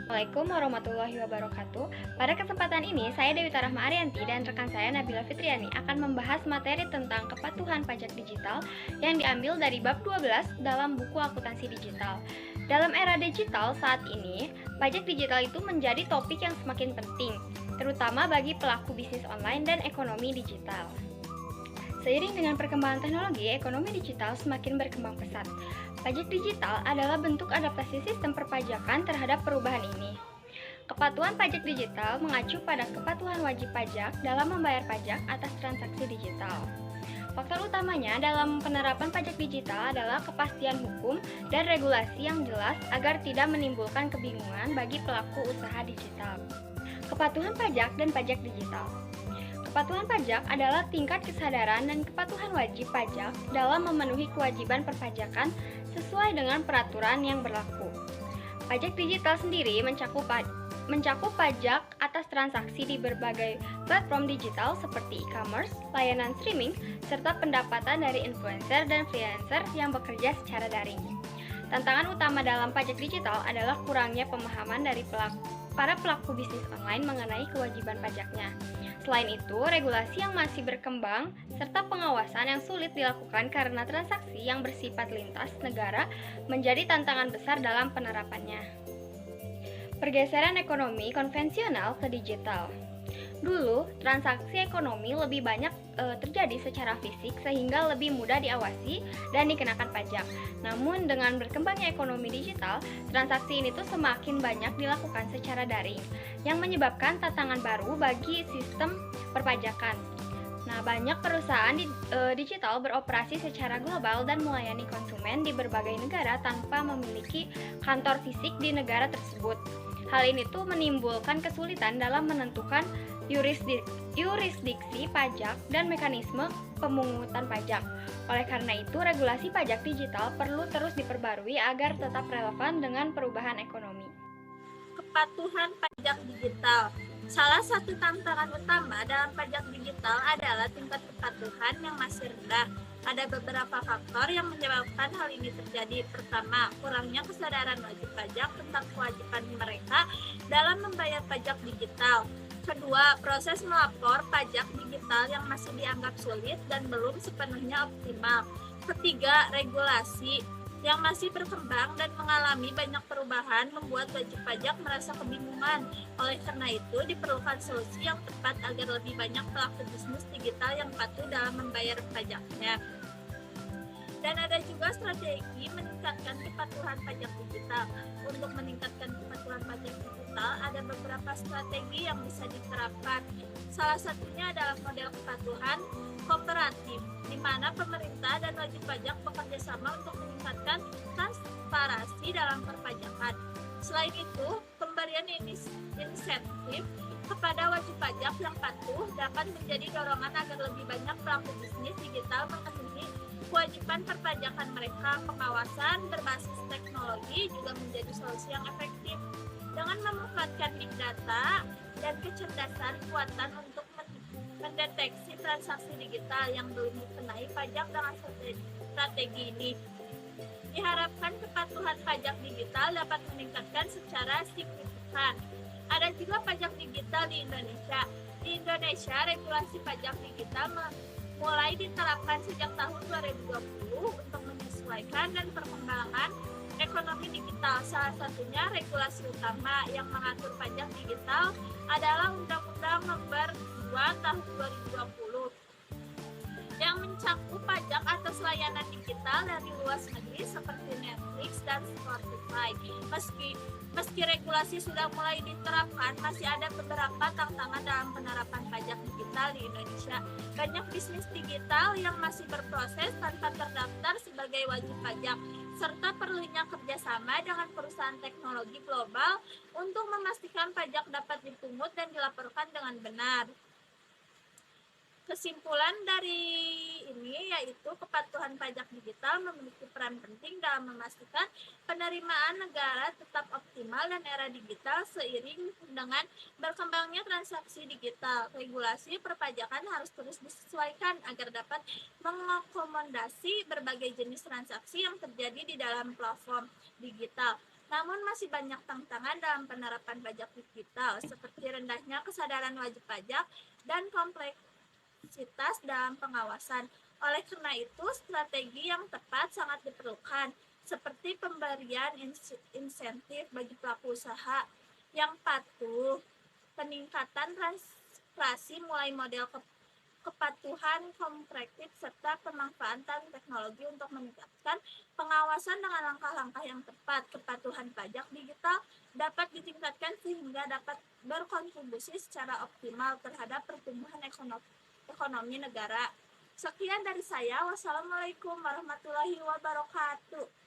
Assalamualaikum warahmatullahi wabarakatuh. Pada kesempatan ini, saya Dewi Tarahma Arianti dan rekan saya Nabila Fitriani akan membahas materi tentang kepatuhan pajak digital yang diambil dari bab 12 dalam buku akuntansi digital. Dalam era digital saat ini, pajak digital itu menjadi topik yang semakin penting, terutama bagi pelaku bisnis online dan ekonomi digital. Seiring dengan perkembangan teknologi, ekonomi digital semakin berkembang pesat. Pajak digital adalah bentuk adaptasi sistem perpajakan terhadap perubahan ini. Kepatuhan pajak digital mengacu pada kepatuhan wajib pajak dalam membayar pajak atas transaksi digital. Faktor utamanya dalam penerapan pajak digital adalah kepastian hukum dan regulasi yang jelas agar tidak menimbulkan kebingungan bagi pelaku usaha digital. Kepatuhan pajak dan pajak digital. Kepatuhan pajak adalah tingkat kesadaran dan kepatuhan wajib pajak dalam memenuhi kewajiban perpajakan sesuai dengan peraturan yang berlaku. Pajak digital sendiri mencakup pajak atas transaksi di berbagai platform digital seperti e-commerce, layanan streaming, serta pendapatan dari influencer dan freelancer yang bekerja secara daring. Tantangan utama dalam pajak digital adalah kurangnya pemahaman dari para pelaku bisnis online mengenai kewajiban pajaknya. Selain itu, regulasi yang masih berkembang serta pengawasan yang sulit dilakukan karena transaksi yang bersifat lintas negara menjadi tantangan besar dalam penerapannya. Pergeseran ekonomi konvensional ke digital. Dulu, transaksi ekonomi lebih banyak terjadi secara fisik sehingga lebih mudah diawasi dan dikenakan pajak. Namun dengan berkembangnya ekonomi digital, transaksi ini tuh semakin banyak dilakukan secara daring yang menyebabkan tantangan baru bagi sistem perpajakan. Nah, banyak perusahaan digital beroperasi secara global dan melayani konsumen di berbagai negara tanpa memiliki kantor fisik di negara tersebut. Hal ini tuh menimbulkan kesulitan dalam menentukan yurisdiksi pajak dan mekanisme pemungutan pajak. Oleh karena itu, regulasi pajak digital perlu terus diperbarui agar tetap relevan dengan perubahan ekonomi. Kepatuhan pajak digital. Salah satu tantangan utama dalam pajak digital adalah tingkat kepatuhan yang masih rendah. Ada beberapa faktor yang menyebabkan hal ini terjadi. Pertama, kurangnya kesadaran wajib pajak tentang kewajiban mereka dalam membayar pajak digital. Kedua, proses melapor pajak digital yang masih dianggap sulit dan belum sepenuhnya optimal. Ketiga, regulasi yang masih berkembang dan mengalami banyak perubahan membuat wajib pajak merasa kebingungan. Oleh karena itu, diperlukan solusi yang tepat agar lebih banyak pelaku bisnis digital yang patuh dalam membayar pajaknya. Dan ada juga strategi meningkatkan kepatuhan pajak digital. Untuk meningkatkan kepatuhan pajak digital, ada beberapa strategi yang bisa diterapkan. Salah satunya adalah model kepatuhan kooperatif, di mana pemerintah dan wajib pajak bekerja sama untuk meningkatkan transparansi dalam perpajakan. Selain itu, pemberian insentif kepada wajib pajak yang patuh dapat menjadi dorongan agar lebih banyak pelaku bisnis digital memenuhi kewajiban perpajakan mereka. Pengawasan berbasis teknologi juga menjadi solusi yang efektif. Dengan memanfaatkan big data dan kecerdasan buatan untuk mendeteksi transaksi digital yang belum dikenai pajak dengan strategi ini, diharapkan kepatuhan pajak digital dapat meningkatkan secara signifikan. Ada juga pajak digital di Indonesia. Di Indonesia, regulasi pajak digital mulai diterapkan sejak tahun 2020 untuk menyesuaikan dan perkembangan ekonomi digital. Salah satunya regulasi utama yang mengatur pajak digital adalah Undang-Undang Nomor 2 Tahun 2020 yang mencakup pajak atas layanan digital dari luar negeri seperti Netflix dan Spotify. Meski regulasi sudah mulai diterapkan, masih ada beberapa tantangan dalam penerapan pajak digital di Indonesia. Banyak bisnis digital yang masih berproses tanpa terdaftar sebagai wajib pajak, serta perlunya kerjasama dengan perusahaan teknologi global untuk memastikan pajak dapat dipungut dan dilaporkan dengan benar. Kesimpulan dari ini yaitu kepatuhan pajak digital memiliki peran penting dalam memastikan penerimaan negara tetap optimal dan era digital seiring dengan berkembangnya transaksi digital. Regulasi perpajakan harus terus disesuaikan agar dapat mengakomodasi berbagai jenis transaksi yang terjadi di dalam platform digital. Namun masih banyak tantangan dalam penerapan pajak digital, seperti rendahnya kesadaran wajib pajak dan kompleksitas dalam pengawasan. Oleh karena itu, strategi yang tepat sangat diperlukan, seperti pemberian insentif bagi pelaku usaha yang patuh, peningkatan transparansi mulai model kepatuhan komprehensif, serta pemanfaatan teknologi untuk meningkatkan pengawasan dengan langkah-langkah yang tepat. Kepatuhan pajak digital dapat ditingkatkan sehingga dapat berkontribusi secara optimal terhadap pertumbuhan ekonomi negara. Sekian dari saya. Wassalamualaikum warahmatullahi wabarakatuh.